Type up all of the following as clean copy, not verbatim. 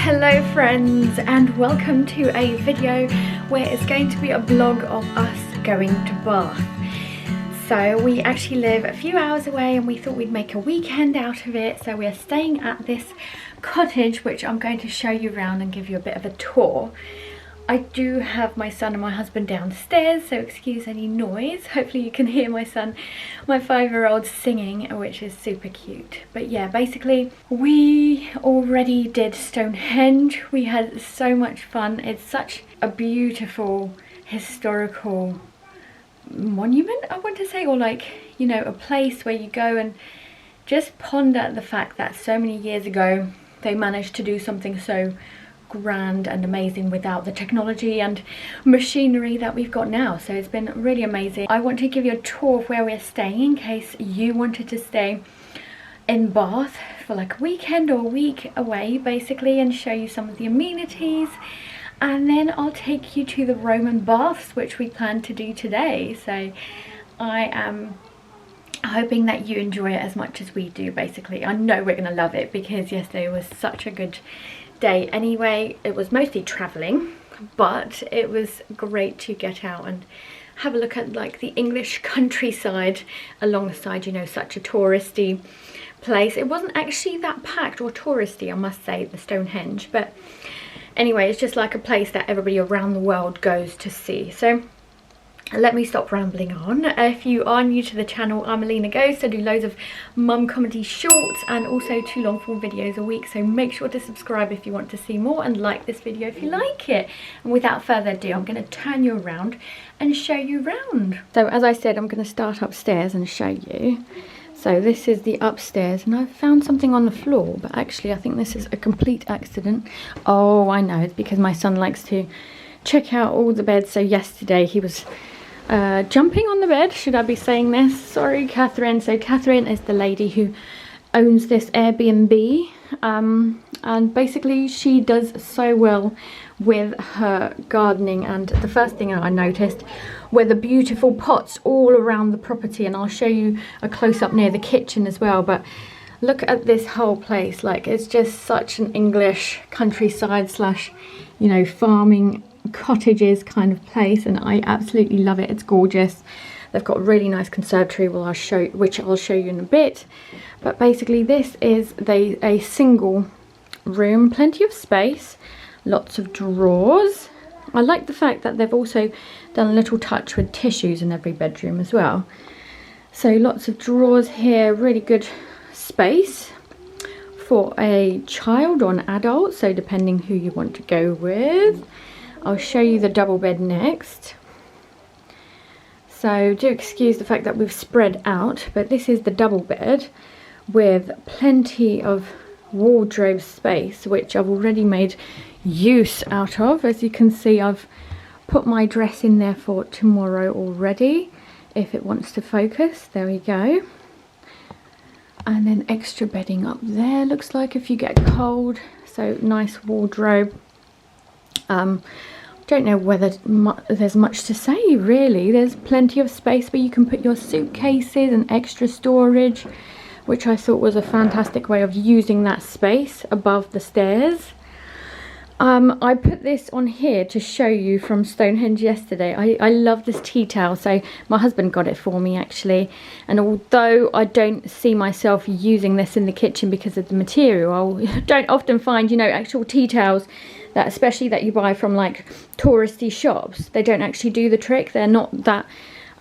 Hello friends, and welcome to a video where it's going to be a vlog of us going to Bath. So we actually live a few hours away and we thought we'd make a weekend out of it. So we're staying at this cottage which I'm going to show you around and give you a bit of a tour. I do have my son and my husband downstairs, so excuse any noise. Hopefully you can hear my son, my 5-year-old, singing, which is super cute. But yeah, basically we already did Stonehenge. We had so much fun. It's such a beautiful historical monument, I want to say, or like, you know, a place where you go and just ponder the fact that so many years ago they managed to do something so grand and amazing without the technology and machinery that we've got now. So it's been really amazing. I want to give you a tour of where we're staying in case you wanted to stay in Bath for like a weekend or a week away basically, and show you some of the amenities, and then I'll take you to the Roman baths which we plan to do today. So I am hoping that you enjoy it as much as we do basically. I know we're gonna love it because yesterday was such a good day anyway. It was mostly traveling, but it was great to get out and have a look at like the English countryside alongside, you know, such a touristy place. It wasn't actually that packed or touristy, I must say, the Stonehenge, but anyway, it's just like a place that everybody around the world goes to see. So let me stop rambling on. If you are new to the channel, I'm Alina Goes. I do loads of mum comedy shorts and also 2 long form videos a week, so make sure to subscribe if you want to see more and like this video if you like it. And without further ado, I'm going to turn you around and show you around. So as I said, I'm going to start upstairs and show you. So this is the upstairs, and I've found something on the floor, but actually I think this is a complete accident. Oh, I know, it's because my son likes to check out all the beds. So yesterday he was jumping on the bed. Should I be saying this? Sorry, Catherine. So Catherine is the lady who owns this Airbnb, and basically she does so well with her gardening, and the first thing I noticed were the beautiful pots all around the property, and I'll show you a close-up near the kitchen as well. But look at this whole place. Like, it's just such an English countryside slash, you know, farming cottages kind of place, and I absolutely love it. It's gorgeous. They've got a really nice conservatory, which I'll show you in a bit. But basically this is a single room, plenty of space, lots of drawers. I like the fact that they've also done a little touch with tissues in every bedroom as well. So lots of drawers here, really good space for a child or an adult, so depending who you want to go with. I'll show you the double bed next. So do excuse the fact that we've spread out, but this is the double bed with plenty of wardrobe space, which I've already made use out of. As you can see, I've put my dress in there for tomorrow already, if it wants to focus. There we go. And then extra bedding up there, looks like, if you get cold. So nice wardrobe. Don't know whether there's much to say really. There's plenty of space where you can put your suitcases and extra storage, which I thought was a fantastic way of using that space above the stairs. I put this on here to show you from Stonehenge yesterday. I love this tea towel. So my husband got it for me actually, and although I don't see myself using this in the kitchen because of the material, I don't often find, you know, actual tea towels that, especially that you buy from like touristy shops, they don't actually do the trick. They're not that,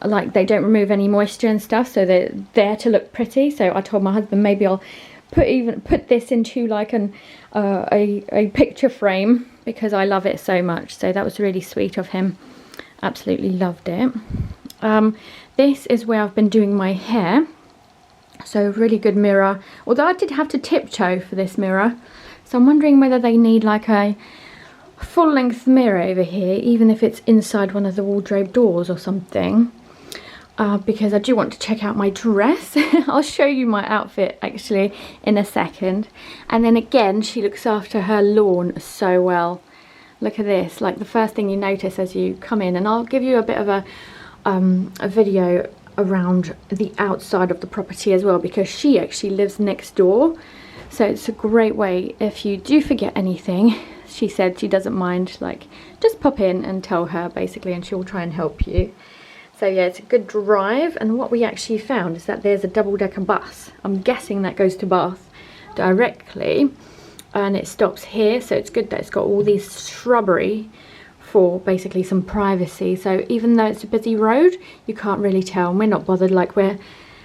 like, they don't remove any moisture and stuff, so they're there to look pretty. So I told my husband maybe I'll put this into like a picture frame because I love it so much. So that was really sweet of him. Absolutely loved it. This is where I've been doing my hair. So really good mirror, although I did have to tiptoe for this mirror. So I'm wondering whether they need like a full-length mirror over here, even if it's inside one of the wardrobe doors or something. Because I do want to check out my dress. I'll show you my outfit actually in a second. And then again, she looks after her lawn so well. Look at this, like the first thing you notice as you come in, and I'll give you a bit of a video around the outside of the property as well, because she actually lives next door So it's a great way if you do forget anything. She said she doesn't mind, like, just pop in and tell her basically, and she'll try and help you. So yeah, it's a good drive. And what we actually found is that there's a double-decker bus. I'm guessing that goes to Bath directly, and it stops here. So it's good that it's got all these shrubbery for basically some privacy. So even though it's a busy road, you can't really tell, and we're not bothered. Like, we're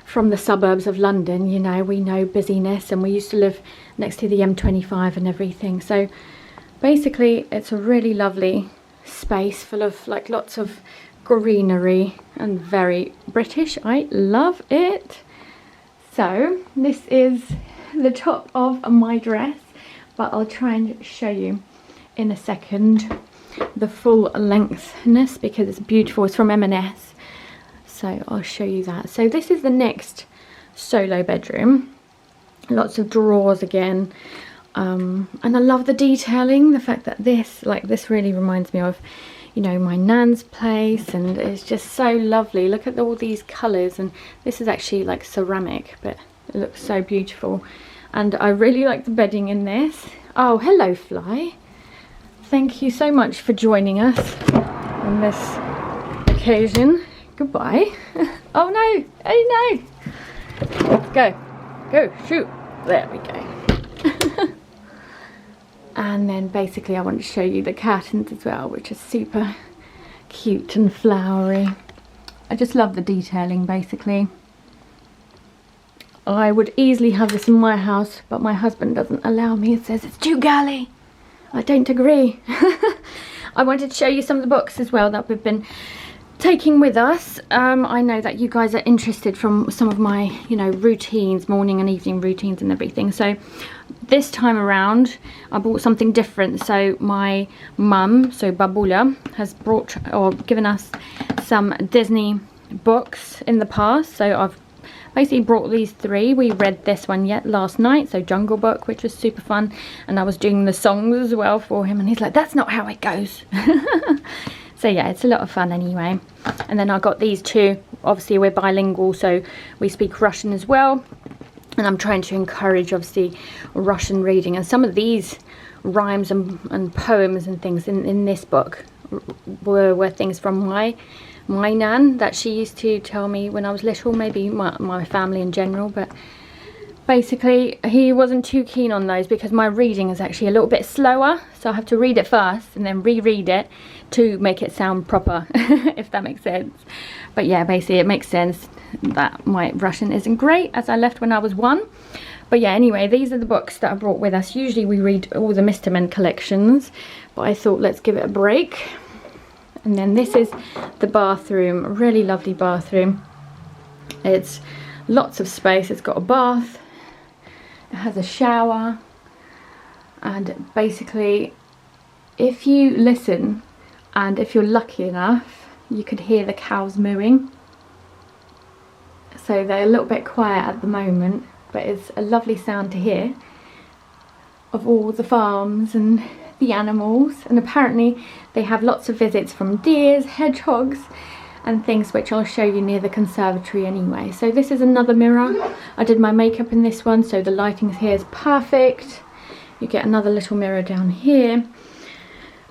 from the suburbs of London, you know, we know busyness, and we used to live next to the M25 and everything. So basically it's a really lovely space full of like lots of greenery and very British. I love it. So this is the top of my dress, but I'll try and show you in a second the full lengthness because it's beautiful. It's from M&S, so I'll show you that. So this is the next solo bedroom. Lots of drawers again, and I love the detailing. The fact that this really reminds me of, you know, my nan's place, and it's just so lovely. Look at all these colours, and this is actually like ceramic, but it looks so beautiful. And I really like the bedding in this. Oh, hello Fly. Thank you so much for joining us on this occasion. Goodbye. Oh no, oh no. Go, shoot. There we go. And then basically I want to show you the curtains as well, which are super cute and flowery. I just love the detailing basically. I would easily have this in my house, but my husband doesn't allow me. He says it's too girly. I don't agree. I wanted to show you some of the books as well that we've been taking with us. I know that you guys are interested from some of my, you know, routines, morning and evening routines and everything. So this time around I bought something different. So my mum, so Babula, has brought or given us some Disney books in the past. So I've basically brought these three. We read this one last night, so Jungle Book, which was super fun, and I was doing the songs as well for him, and he's like, that's not how it goes. So yeah, it's a lot of fun anyway. And then I got these two. Obviously we're bilingual, so we speak Russian as well, and I'm trying to encourage obviously Russian reading. And some of these rhymes and poems and things in this book were things from my nan that she used to tell me when I was little, maybe my family in general. But basically he wasn't too keen on those because my reading is actually a little bit slower, so I have to read it first and then reread it to make it sound proper, if that makes sense. But yeah, basically it makes sense that my Russian isn't great, as I left when I was 1. But yeah, anyway, these are the books that I brought with us. Usually we read all the Mr. Men collections, but I thought let's give it a break. And then this is the bathroom, a really lovely bathroom. It's lots of space. It's got a bath, it has a shower, and basically if you listen and if you're lucky enough, you could hear the cows mooing. So they're a little bit quiet at the moment, but it's a lovely sound to hear of all the farms and the animals. And apparently they have lots of visits from deers, hedgehogs and things, which I'll show you near the conservatory anyway. So this is another mirror. I did my makeup in this one, so the lighting here is perfect. You get another little mirror down here.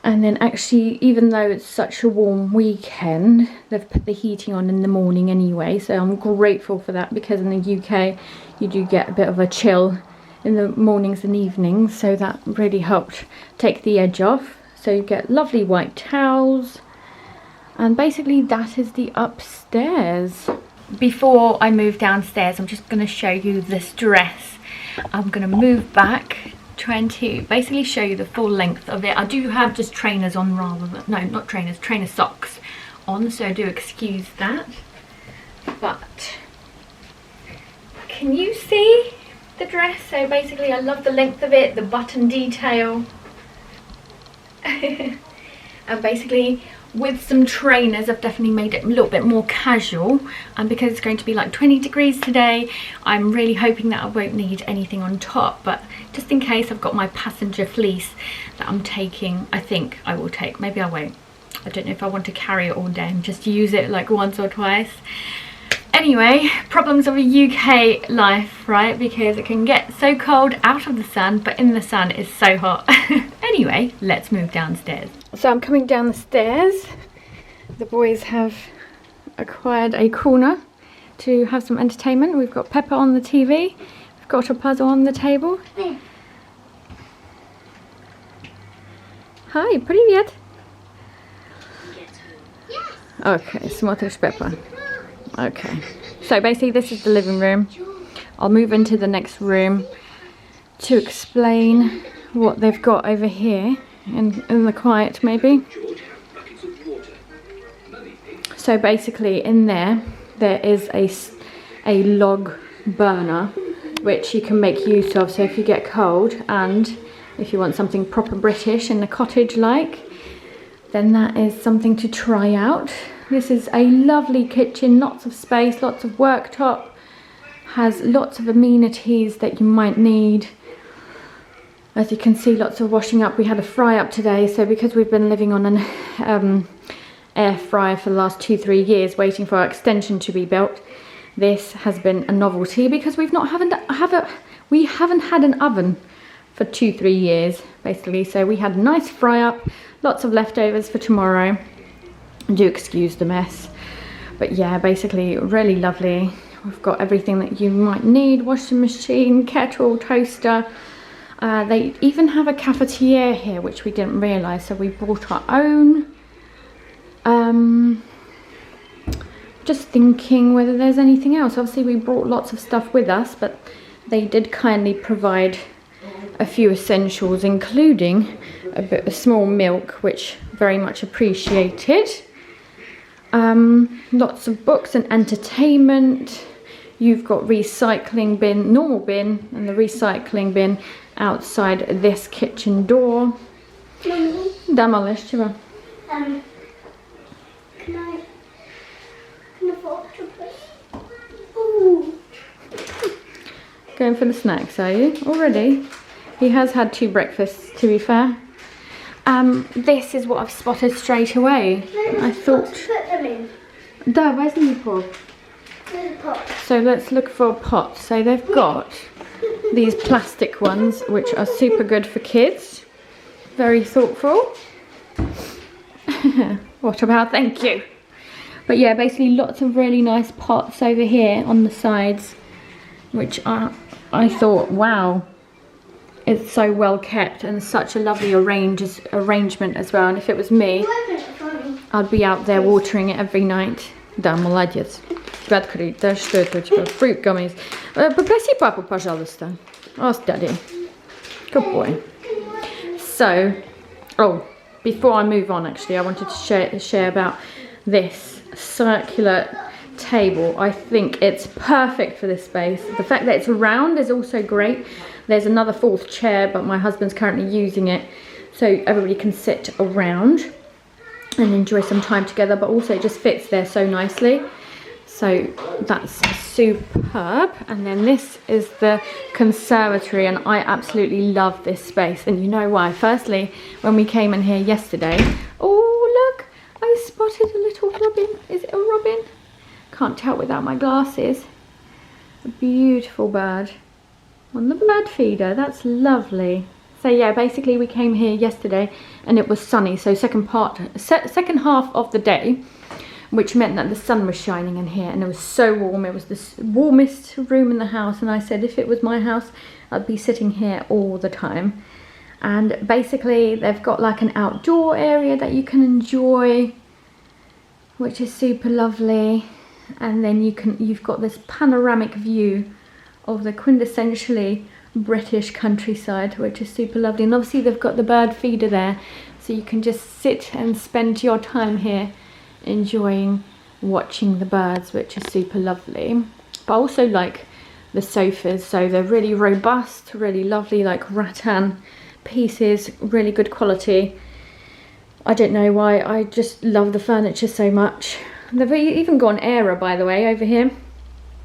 And then actually, even though it's such a warm weekend, they've put the heating on in the morning anyway, so I'm grateful for that, because in the UK you do get a bit of a chill in the mornings and evenings, so that really helped take the edge off. So you get lovely white towels, and basically that is the upstairs. Before I move downstairs, I'm just going to show you this dress. I'm going to move back, trying to basically show you the full length of it. I do have just trainers on, rather than, no, not trainers, trainer socks on, so do excuse that. But can you see the dress? So basically I love the length of it, the button detail. And basically with some trainers I've definitely made it a little bit more casual, and because it's going to be like 20 degrees today, I'm really hoping that I won't need anything on top. But just in case, I've got my passenger fleece that I'm taking. I think I will take, maybe I won't. I don't know if I want to carry it all day and just use it like once or twice. Anyway, problems of a UK life, right? Because it can get so cold out of the sun, but in the sun it's so hot. Anyway, let's move downstairs. So I'm coming down the stairs. The boys have acquired a corner to have some entertainment. We've got Peppa on the TV. We've got a puzzle on the table. Hi, привет. Okay, смотришь, Peppa. Okay, so basically this is the living room. I'll move into the next room to explain what they've got over here in the quiet maybe. So basically in there is a log burner which you can make use of, so if you get cold and if you want something proper British in the cottage like, then that is something to try out. This is a lovely kitchen, lots of space, lots of worktop, has lots of amenities that you might need. As you can see, lots of washing up. We had a fry up today, so because we've been living on an air fryer for the last 2-3 years waiting for our extension to be built, this has been a novelty because we haven't had an oven for 2-3 years basically. So we had a nice fry up, lots of leftovers for tomorrow. Do excuse the mess, but yeah, basically really lovely. We've got everything that you might need: washing machine, kettle, toaster. They even have a cafetiere here, which we didn't realise, so we brought our own. Just thinking whether there's anything else. Obviously we brought lots of stuff with us, but they did kindly provide a few essentials, including a small milk, which very much appreciated. Lots of books and entertainment. You've got recycling bin, normal bin, and the recycling bin outside this kitchen door. Da malish, chyba. Can I have octopus? Ooh. Going for the snacks, are you? Already? He has had 2 breakfasts, to be fair. This is what I've spotted straight away. I thought... Put them in. Da, where's the pot? There's a pot. So let's look for a pot. So they've got these plastic ones, which are super good for kids. Very thoughtful. What about thank you? But yeah, basically lots of really nice pots over here on the sides, which I thought, wow, it's so well kept and such a lovely arrangement as well. And if it was me, I'd be out there watering it every night. Да, молодец. Открыто. Что это у тебя? Fruit gummies. Попроси папу, пожалуйста. Ask daddy. Good boy. So, oh, before I move on, actually, I wanted to share about this circular table. I think it's perfect for this space. The fact that it's round is also great. There's another 4th chair, but my husband's currently using it, so everybody can sit around and enjoy some time together, but also it just fits there so nicely. So that's superb. And then this is the conservatory, and I absolutely love this space. And you know why? Firstly, when we came in here yesterday, oh look, I spotted a little robin. Is it a robin? Can't tell without my glasses. A beautiful bird on the bird feeder. That's lovely. So yeah, basically we came here yesterday and it was sunny, so second half of the day, which meant that the sun was shining in here and it was so warm. It was the warmest room in the house, and I said if it was my house I'd be sitting here all the time. And basically they've got like an outdoor area that you can enjoy, which is super lovely. And then you've got this panoramic view of the quintessentially British countryside, which is super lovely. And obviously they've got the bird feeder there, so you can just sit and spend your time here enjoying watching the birds, which is super lovely. But I also like the sofas, so they're really robust, really lovely, like rattan pieces, really good quality. I don't know why, I just love the furniture so much. They've even got an Era, by the way, over here,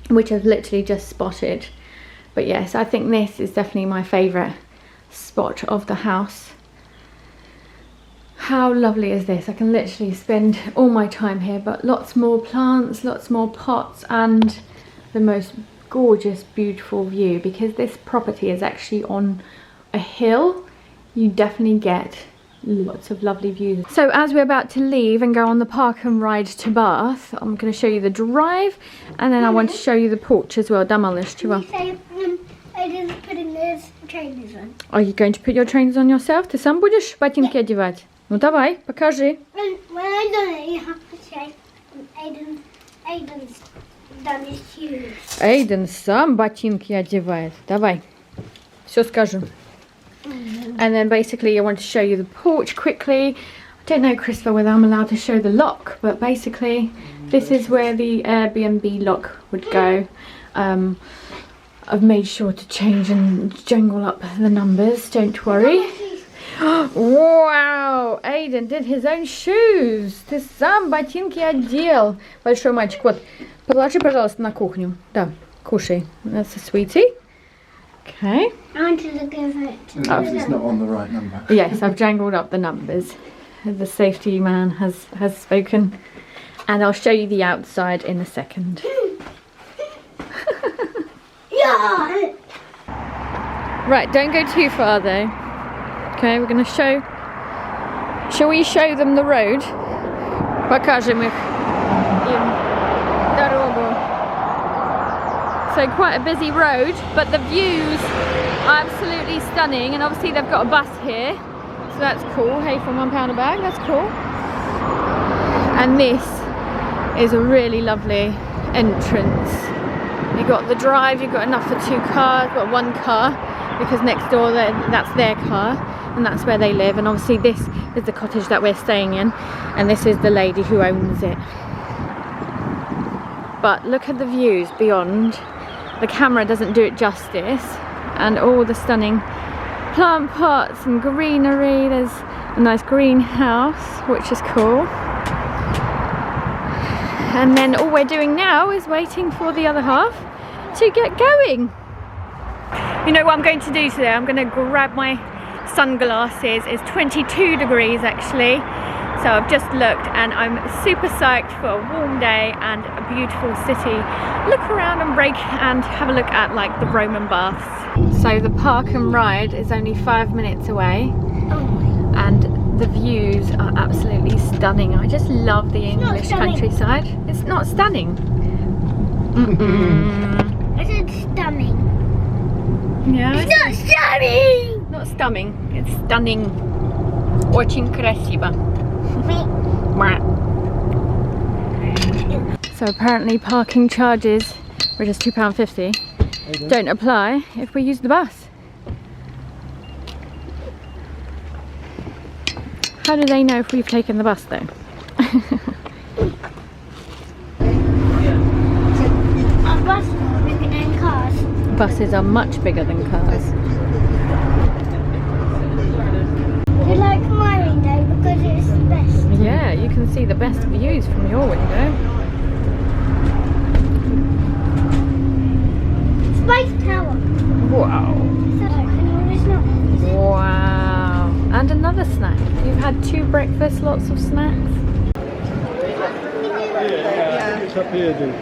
which I've literally just spotted. But yes, I think this is definitely my favourite spot of the house. How lovely is this? I can literally spend all my time here, but lots more plants, lots more pots, and the most gorgeous, beautiful view. Because this property is actually on a hill, you definitely get lots of lovely views. So as we're about to leave and go on the park and ride to Bath, I'm going to show you the drive, and then I want to show you the porch as well. Aiden's putting his trainers on. Are you going to put your trainers on yourself? Ty sam będziesz ботинки одевать? Ну давай, покажи. When I done it, you have to check. Aiden's done his shoes. Aiden сам ботинки одевает. Давай. Все скажу. And then basically I want to show you the porch quickly. I don't know, Christopher, whether I'm allowed to show the lock, but basically this is where the Airbnb lock would go. I've made sure to change and jangle up the numbers, don't worry. Wow! Aiden did his own shoes. Ты сам ботинки одел. Большой мальчик, вот, положи, пожалуйста, на кухню. Да, кушай. That's a sweetie. Okay. I want to look at it. It's not on the right number. Yes, I've jangled up the numbers. The safety man has spoken. And I'll show you the outside in a second. Yeah. Right, don't go too far though. Okay, we're going to show... Shall we show them the road? Покажем их дорогу. So quite a busy road, but the views are absolutely stunning, and obviously they've got a bus here, so that's cool. Hey, for £1 a bag, that's cool. And this is a really lovely entrance. You've got the drive, you've got enough for 2 cars, got 1 car, because next door that's their car, and that's where they live. And obviously this is the cottage that we're staying in, and this is the lady who owns it. But look at the views beyond. The camera doesn't do it justice, and all the stunning plant pots and greenery. There's a nice greenhouse, which is cool. And then all we're doing now is waiting for the other half to get going. You know what I'm going to do today? I'm going to grab my sunglasses. It's 22 degrees actually. So I've just looked, and I'm super psyched for a warm day and a beautiful city. Look around and break and have a look at like the Roman baths. So the park and ride is only 5 minutes away. And the views are absolutely stunning. I just love the English countryside. It's not stunning. I said stunning. Yeah. It's not stunning! Not stunning. It's stunning. Очень красиво. So apparently parking charges, which is £2.50, don't apply if we use the bus. How do they know if we've taken the bus though? Our buses are bigger than cars. Buses are much bigger than cars. You like my window because it's the best. Yeah, you can see the best views from your window. Space Tower. Wow. Wow. And another snack. You've had 2 breakfasts, lots of snacks. It's up here, dude.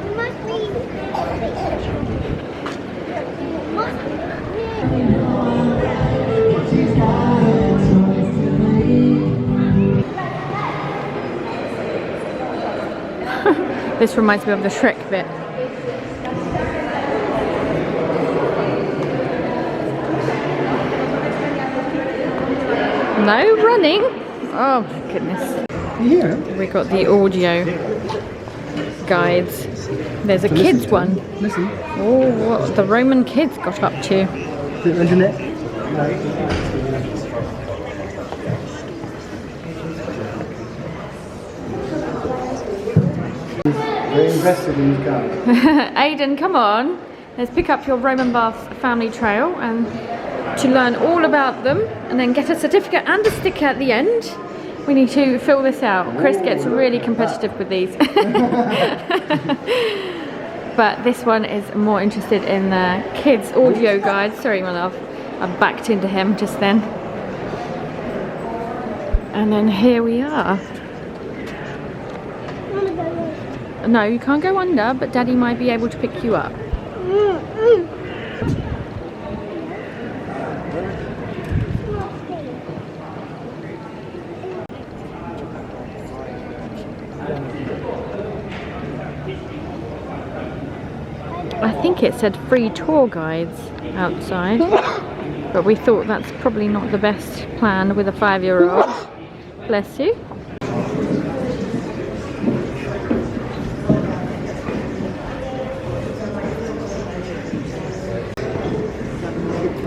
This reminds me of the Shrek bit. No running? Oh my goodness. Yeah. We got the audio guides. There's a kids one. Listen. Oh, what the Roman kids got up to. Internet. Very invested in these guys. Aiden, come on. Let's pick up your Roman bath family trail and to learn all about them and then get a certificate and a sticker at the end. We need to fill this out. Chris gets really competitive with these. But this one is more interested in the kids audio guide. Sorry my love, I backed into him just then. And then here we are. No, you can't go under, but Daddy might be able to pick you up. I think it said free tour guides outside, but we thought that's probably not the best plan with a 5-year-old. Bless you.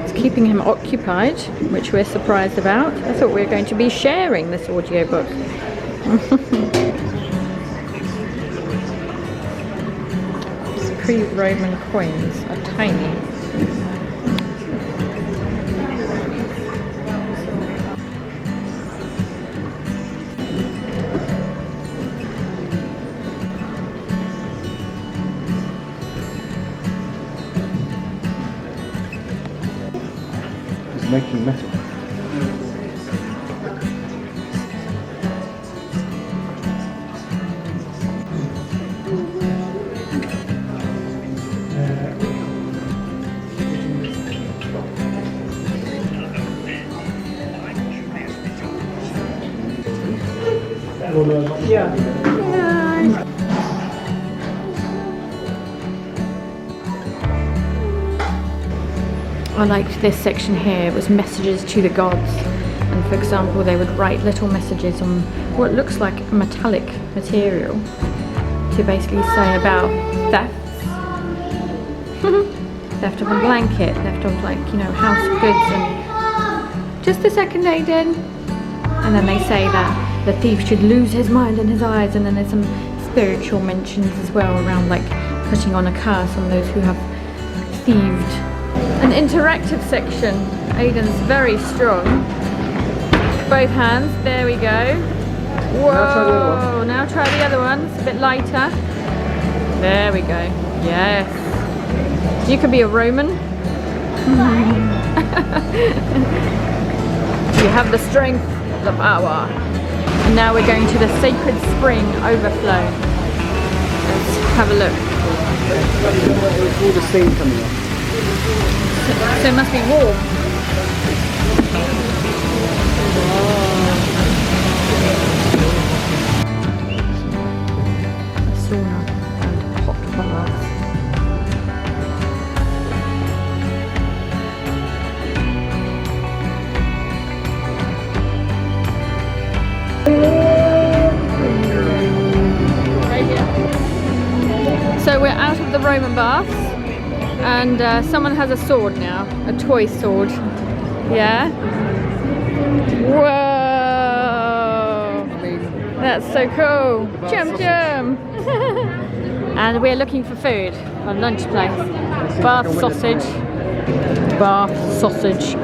It's keeping him occupied, which we're surprised about. I thought we were going to be sharing this audiobook. Pre-Roman coins are tiny. It's making metal. Yeah. I liked this section here. It was messages to the gods, and for example they would write little messages on what looks like a metallic material to basically say about thefts. Theft of a blanket, theft of, like, you know, house goods, and just a second, Aiden. And then they say that the thief should lose his mind and his eyes, and then there's some spiritual mentions as well around, like, putting on a curse on those who have thieved. An interactive section. Aiden's very strong. Both hands, there we go. Whoa, now try the other one. It's a bit lighter. There we go. Yes. You could be a Roman. You have the strength, the power. And now we're going to the sacred spring overflow. Let's have a look. All the steam coming off. So it must be warm. A sauna and hot bath. So we're out of the Roman baths, and someone has a sword now, a toy sword. Yeah? Whoa! That's so cool. Jump, jump! And we're looking for food, a lunch place. Bath sausage. Bath sausage.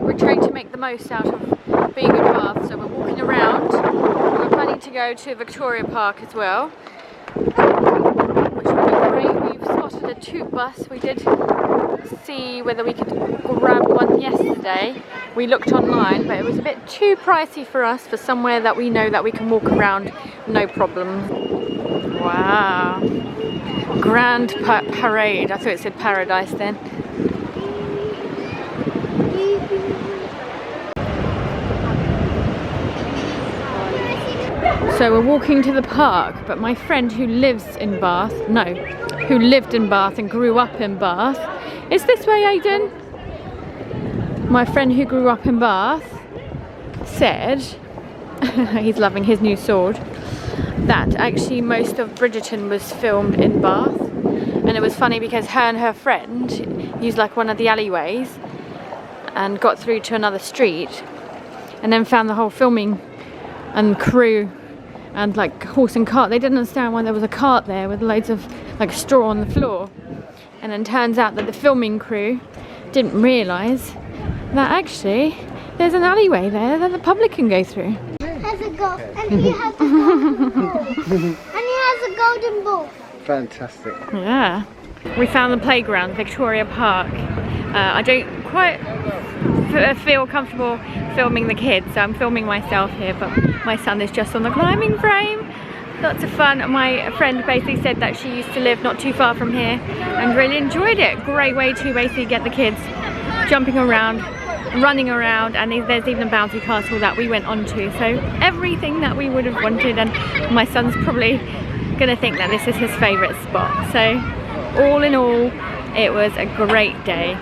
We're trying to make the most out of being in Bath, so we're walking around. We're planning to go to Victoria Park as well, which would be great. We've spotted a tube bus. We did see whether we could grab one yesterday. We looked online, but it was a bit too pricey for us for somewhere that we know that we can walk around no problem. Wow. Grand Parade. I thought it said paradise then. So we're walking to the park, but my friend who lives in Bath, who lived in Bath and grew up in Bath, is this way, Aiden? My friend who grew up in Bath said, he's loving his new sword, that actually most of Bridgerton was filmed in Bath. And it was funny because her and her friend used like one of the alleyways and got through to another street, and then found the whole filming and crew and like horse and cart. They didn't understand why there was a cart there with loads of like straw on the floor. And then turns out that the filming crew didn't realise that actually there's an alleyway there that the public can go through. Has a gold, and he has a golden ball. And he has a golden ball. Fantastic. Yeah. We found the playground, Victoria Park. I don't quite feel comfortable filming the kids, so I'm filming myself here, but my son is just on the climbing frame. Lots of fun. My friend basically said that she used to live not too far from here and really enjoyed it. Great way to basically get the kids jumping around, running around, and there's even a bouncy castle that we went on to. So everything that we would have wanted, and my son's probably gonna think that this is his favourite spot. So all in all, it was a great day.